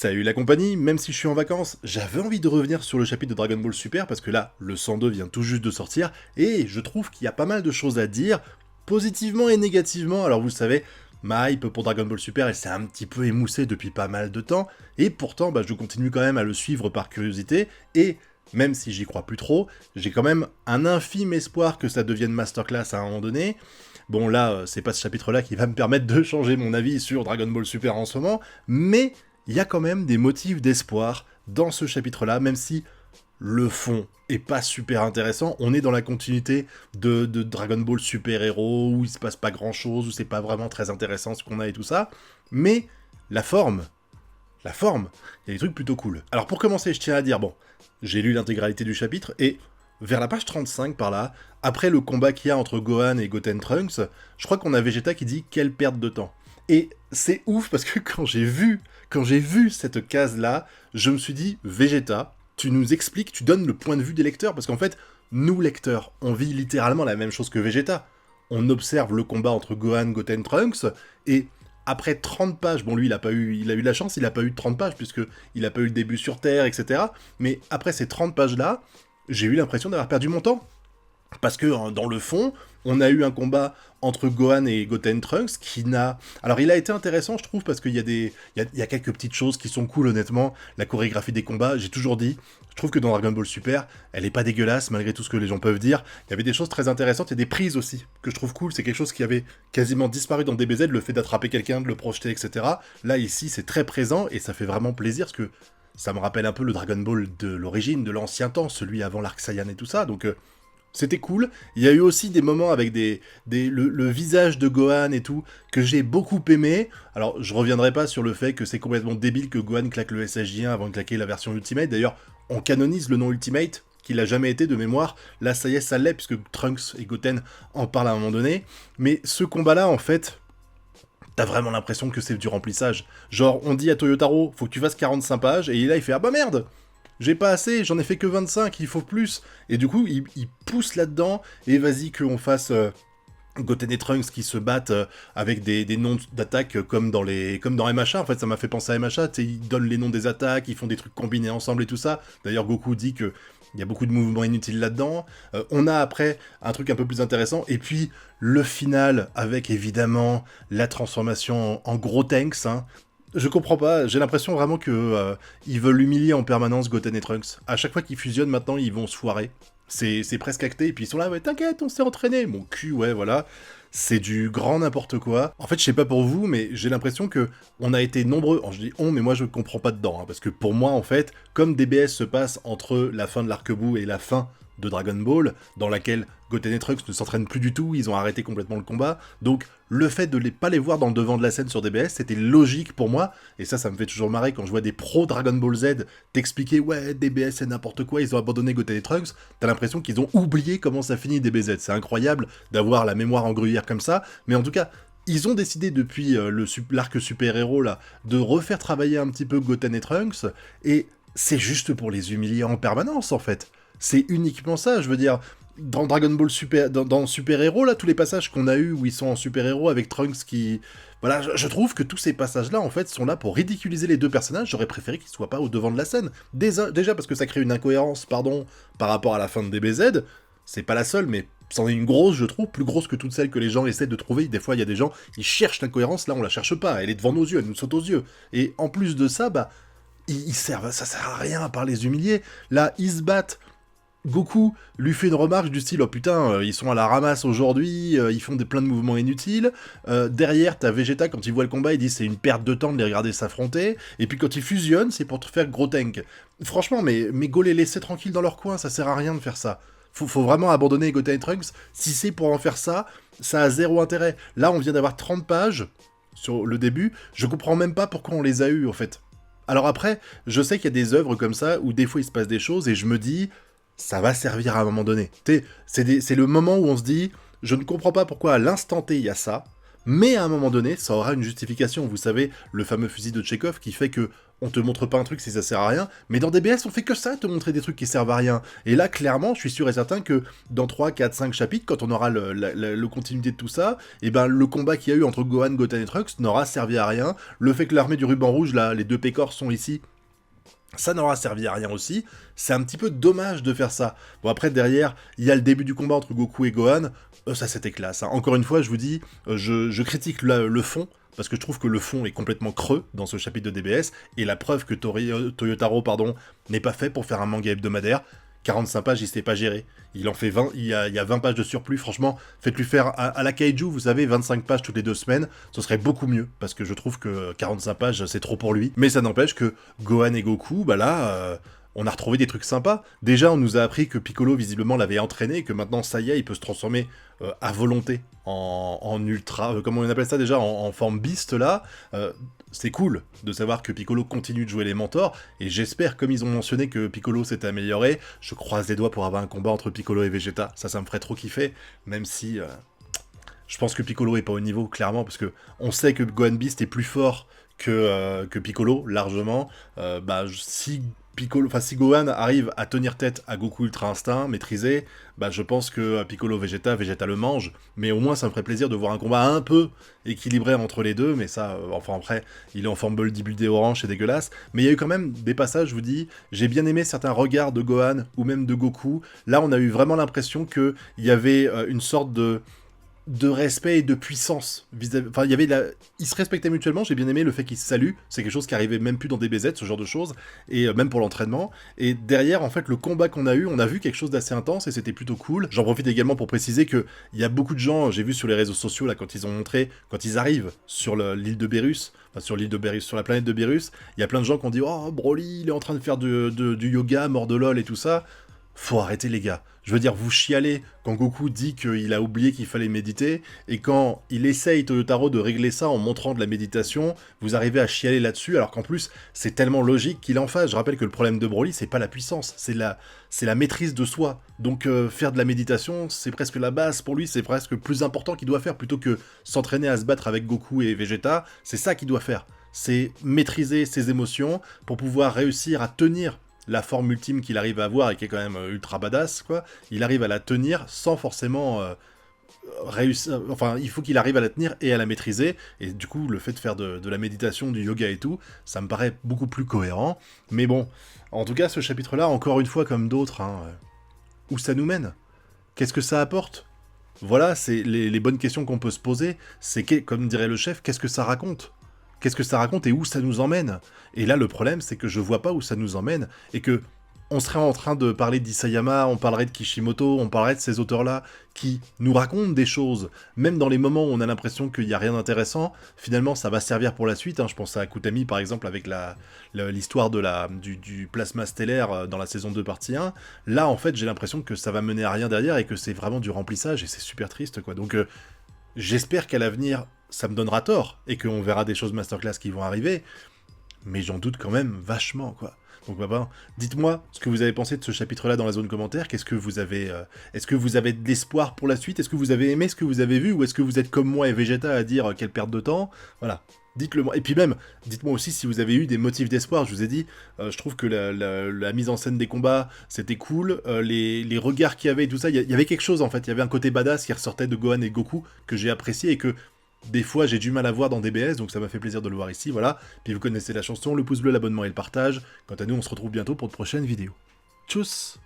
Salut la compagnie, même si je suis en vacances, j'avais envie de revenir sur le chapitre de Dragon Ball Super parce que là, le 102 vient tout juste de sortir et je trouve qu'il y a pas mal de choses à dire, positivement et négativement. Alors vous le savez, ma hype pour Dragon Ball Super, elle s'est un petit peu émoussée depuis pas mal de temps et pourtant je continue quand même à le suivre par curiosité et même si j'y crois plus trop, j'ai quand même un infime espoir que ça devienne masterclass à un moment donné. Bon là, c'est pas ce chapitre-là qui va me permettre de changer mon avis sur Dragon Ball Super en ce moment, mais il y a quand même des motifs d'espoir dans ce chapitre-là, même si le fond est pas super intéressant. On est dans la continuité de Dragon Ball Super Hero, où il se passe pas grand-chose, où c'est pas vraiment très intéressant ce qu'on a et tout ça, mais la forme, il y a des trucs plutôt cool. Alors pour commencer, je tiens à dire, bon, j'ai lu l'intégralité du chapitre, et vers la page 35 par là, après le combat qu'il y a entre Gohan et Goten Trunks, je crois qu'on a Vegeta qui dit « Quelle perte de temps !» Et c'est ouf parce que quand j'ai vu cette case-là, je me suis dit « Vegeta, tu nous expliques, tu donnes le point de vue des lecteurs » parce qu'en fait, nous lecteurs, on vit littéralement la même chose que Vegeta. On observe le combat entre Gohan, Goten, Trunks, et après 30 pages, bon lui il a eu de la chance, il a pas eu de 30 pages puisque il a pas eu le début sur Terre, etc. Mais après ces 30 pages-là, j'ai eu l'impression d'avoir perdu mon temps. Parce que, dans le fond, on a eu un combat entre Gohan et Goten Trunks qui n'a... Alors, il a été intéressant, je trouve, parce qu'il y a il y a quelques petites choses qui sont cool, honnêtement. La chorégraphie des combats, j'ai toujours dit, je trouve que dans Dragon Ball Super, elle est pas dégueulasse, malgré tout ce que les gens peuvent dire. Il y avait des choses très intéressantes, il y a des prises aussi, que je trouve cool. C'est quelque chose qui avait quasiment disparu dans DBZ, le fait d'attraper quelqu'un, de le projeter, etc. Là, ici, c'est très présent, et ça fait vraiment plaisir, parce que ça me rappelle un peu le Dragon Ball de l'origine, de l'ancien temps, celui avant l'Arc Saiyan et tout ça, donc... C'était cool. Il y a eu aussi des moments avec le visage de Gohan et tout, que j'ai beaucoup aimé. Alors, je reviendrai pas sur le fait que c'est complètement débile que Gohan claque le SSJ1 avant de claquer la version Ultimate. D'ailleurs, on canonise le nom Ultimate, qu'il a jamais été de mémoire. Là, ça y est, ça l'est, puisque Trunks et Goten en parlent à un moment donné. Mais ce combat-là, en fait... T'as vraiment l'impression que c'est du remplissage. Genre, on dit à Toyotaro, faut que tu fasses 45 pages, et là, il fait « Ah bah merde !» J'ai pas assez, j'en ai fait que 25, il faut plus. Et du coup, il pousse là-dedans, et vas-y qu'on fasse Goten et Trunks qui se battent avec des noms d'attaques comme dans MHA. En fait, ça m'a fait penser à MHA, tu sais, ils donnent les noms des attaques, ils font des trucs combinés ensemble et tout ça. D'ailleurs, Goku dit que il y a beaucoup de mouvements inutiles là-dedans. On a après un truc un peu plus intéressant, et puis le final avec évidemment la transformation en gros tanks, hein. Je comprends pas, j'ai l'impression vraiment que ils veulent humilier en permanence Goten et Trunks. À chaque fois qu'ils fusionnent maintenant, ils vont se foirer. C'est presque acté, et puis ils sont là, ouais, t'inquiète, on s'est entraîné. Mon cul, ouais, voilà. C'est du grand n'importe quoi. En fait, je sais pas pour vous, mais j'ai l'impression que on a été nombreux. Alors, je dis on, mais moi je comprends pas dedans, hein, parce que pour moi, en fait, comme DBS se passe entre la fin de l'arc-bout et la fin de Dragon Ball, dans laquelle Goten et Trunks ne s'entraînent plus du tout, ils ont arrêté complètement le combat, donc le fait de pas les voir dans le devant de la scène sur DBS, c'était logique pour moi, et ça me fait toujours marrer quand je vois des pros Dragon Ball Z t'expliquer « Ouais, DBS c'est n'importe quoi, ils ont abandonné Goten et Trunks », t'as l'impression qu'ils ont oublié comment ça finit DBZ, c'est incroyable d'avoir la mémoire en gruyère comme ça, mais en tout cas, ils ont décidé depuis l'arc super-héros là, de refaire travailler un petit peu Goten et Trunks, et c'est juste pour les humilier en permanence en fait. C'est uniquement ça, je veux dire, dans Dragon Ball Super, dans Super Héros, là, tous les passages qu'on a eu où ils sont en Super Héros avec Trunks qui... Voilà, je trouve que tous ces passages-là, en fait, sont là pour ridiculiser les deux personnages, j'aurais préféré qu'ils soient pas au devant de la scène. Déjà parce que ça crée une incohérence, pardon, par rapport à la fin de DBZ, c'est pas la seule, mais c'en est une grosse, je trouve, plus grosse que toutes celles que les gens essaient de trouver. Des fois, il y a des gens, ils cherchent l'incohérence, là, on la cherche pas, elle est devant nos yeux, elle nous saute aux yeux. Et en plus de ça, ils servent, ça sert à rien à part les humilier. Là, ils se battent. Goku lui fait une remarque du style « Oh putain, ils sont à la ramasse aujourd'hui, ils font plein de mouvements inutiles. » Derrière, t'as Vegeta, quand il voit le combat, il dit « C'est une perte de temps de les regarder s'affronter. » Et puis quand ils fusionnent, c'est pour te faire gros tank. Franchement, mais go les laisser tranquilles dans leur coin, ça sert à rien de faire ça. Faut vraiment abandonner Goten et Trunks. Si c'est pour en faire ça, ça a zéro intérêt. Là, on vient d'avoir 30 pages sur le début, je comprends même pas pourquoi on les a eues, en fait. Alors après, je sais qu'il y a des œuvres comme ça, où des fois il se passe des choses, et je me dis... ça va servir à un moment donné. C'est le moment où on se dit, je ne comprends pas pourquoi à l'instant T il y a ça, mais à un moment donné, ça aura une justification. Vous savez, le fameux fusil de Tchekhov qui fait que on te montre pas un truc si ça sert à rien, mais dans DBS, on fait que ça, te montrer des trucs qui servent à rien. Et là, clairement, je suis sûr et certain que dans 3, 4, 5 chapitres, quand on aura le continuité de tout ça, et ben le combat qu'il y a eu entre Gohan, Goten et Trunks n'aura servi à rien. Le fait que l'armée du ruban rouge, là, les deux pécores sont ici, ça n'aura servi à rien aussi. C'est un petit peu dommage de faire ça. Bon, après, derrière, il y a le début du combat entre Goku et Gohan. Ça, c'était classe. Hein. Encore une fois, je vous dis, je critique le fond, parce que je trouve que le fond est complètement creux dans ce chapitre de DBS, et la preuve que Toyotaro n'est pas fait pour faire un manga hebdomadaire. 45 pages, il s'est pas géré. Il en fait 20, il y a 20 pages de surplus, franchement, faites-lui faire à la Kaiju, vous savez, 25 pages toutes les 2 semaines, ce serait beaucoup mieux, parce que je trouve que 45 pages, c'est trop pour lui. Mais ça n'empêche que Gohan et Goku, bah là, on a retrouvé des trucs sympas. Déjà, on nous a appris que Piccolo, visiblement, l'avait entraîné, et que maintenant, ça y est, il peut se transformer à volonté en ultra... comment on appelle ça déjà, en forme beast, là. C'est cool de savoir que Piccolo continue de jouer les mentors, et j'espère, comme ils ont mentionné que Piccolo s'est amélioré, je croise les doigts pour avoir un combat entre Piccolo et Vegeta. Ça me ferait trop kiffer, même si... je pense que Piccolo est pas au niveau, clairement, parce que on sait que Gohan Beast est plus fort que Piccolo, largement. Si Gohan arrive à tenir tête à Goku Ultra Instinct, maîtrisé, bah je pense que Piccolo Vegeta le mange, mais au moins ça me ferait plaisir de voir un combat un peu équilibré entre les deux, mais ça, enfin après, il est en forme bodybuildé orange, c'est dégueulasse, mais il y a eu quand même des passages, je vous dis, j'ai bien aimé certains regards de Gohan, ou même de Goku, là on a eu vraiment l'impression qu'il y avait une sorte de respect et de puissance vis-à-vis... Enfin, ils se respectaient mutuellement, j'ai bien aimé le fait qu'ils se saluent, c'est quelque chose qui arrivait même plus dans DBZ, ce genre de choses, et même pour l'entraînement, et derrière, en fait, le combat qu'on a eu, on a vu quelque chose d'assez intense, et c'était plutôt cool. J'en profite également pour préciser que il y a beaucoup de gens, j'ai vu sur les réseaux sociaux, là, quand ils ont montré, quand ils arrivent sur l'île de Beerus, enfin sur l'île de Beerus, sur la planète de Beerus, il y a plein de gens qui ont dit « Oh, Broly, il est en train de faire du yoga, mort de lol et tout ça », faut arrêter les gars. Je veux dire, vous chialez quand Goku dit qu'il a oublié qu'il fallait méditer, et quand il essaye, Toyotaro, de régler ça en montrant de la méditation, vous arrivez à chialer là-dessus, alors qu'en plus, c'est tellement logique qu'il en fasse. Je rappelle que le problème de Broly, c'est pas la puissance, c'est la maîtrise de soi. Donc faire de la méditation, c'est presque la base pour lui, c'est presque le plus important qu'il doit faire, plutôt que s'entraîner à se battre avec Goku et Vegeta, c'est ça qu'il doit faire. C'est maîtriser ses émotions pour pouvoir réussir à tenir la forme ultime qu'il arrive à avoir et qui est quand même ultra badass, quoi, il arrive à la tenir sans forcément réussir... Enfin, il faut qu'il arrive à la tenir et à la maîtriser, et du coup, le fait de faire de la méditation, du yoga et tout, ça me paraît beaucoup plus cohérent. Mais bon, en tout cas, ce chapitre-là, encore une fois, comme d'autres, hein, où ça nous mène? Qu'est-ce que ça apporte? Voilà, c'est les bonnes questions qu'on peut se poser, c'est, comme dirait le chef, qu'est-ce que ça raconte? Qu'est-ce que ça raconte et où ça nous emmène? Et là, le problème, c'est que je vois pas où ça nous emmène, et que on serait en train de parler d'Isayama, on parlerait de Kishimoto, on parlerait de ces auteurs-là, qui nous racontent des choses, même dans les moments où on a l'impression qu'il n'y a rien d'intéressant, finalement ça va servir pour la suite, hein. Je pense à Akutami par exemple, avec l'histoire du plasma stellaire dans la saison 2 partie 1, là en fait j'ai l'impression que ça va mener à rien derrière, et que c'est vraiment du remplissage, et c'est super triste, quoi. Donc j'espère qu'à l'avenir, ça me donnera tort, et qu'on verra des choses masterclass qui vont arriver, mais j'en doute quand même vachement, quoi. Donc papa, dites-moi ce que vous avez pensé de ce chapitre-là dans la zone commentaire. Qu'est-ce que vous avez... est-ce que vous avez de l'espoir pour la suite? Est-ce que vous avez aimé ce que vous avez vu? Ou est-ce que vous êtes comme moi et Vegeta à dire quelle perte de temps? Voilà. Dites-le moi. Et puis même, dites-moi aussi si vous avez eu des motifs d'espoir. Je vous ai dit, je trouve que la mise en scène des combats, c'était cool. Les regards qu'il y avait et tout ça, il y avait quelque chose en fait. Il y avait un côté badass qui ressortait de Gohan et Goku que j'ai apprécié, et que des fois j'ai du mal à voir dans DBS, donc ça m'a fait plaisir de le voir ici, voilà. Puis vous connaissez la chanson, le pouce bleu, l'abonnement et le partage. Quant à nous, on se retrouve bientôt pour de prochaines vidéos. Tchuss!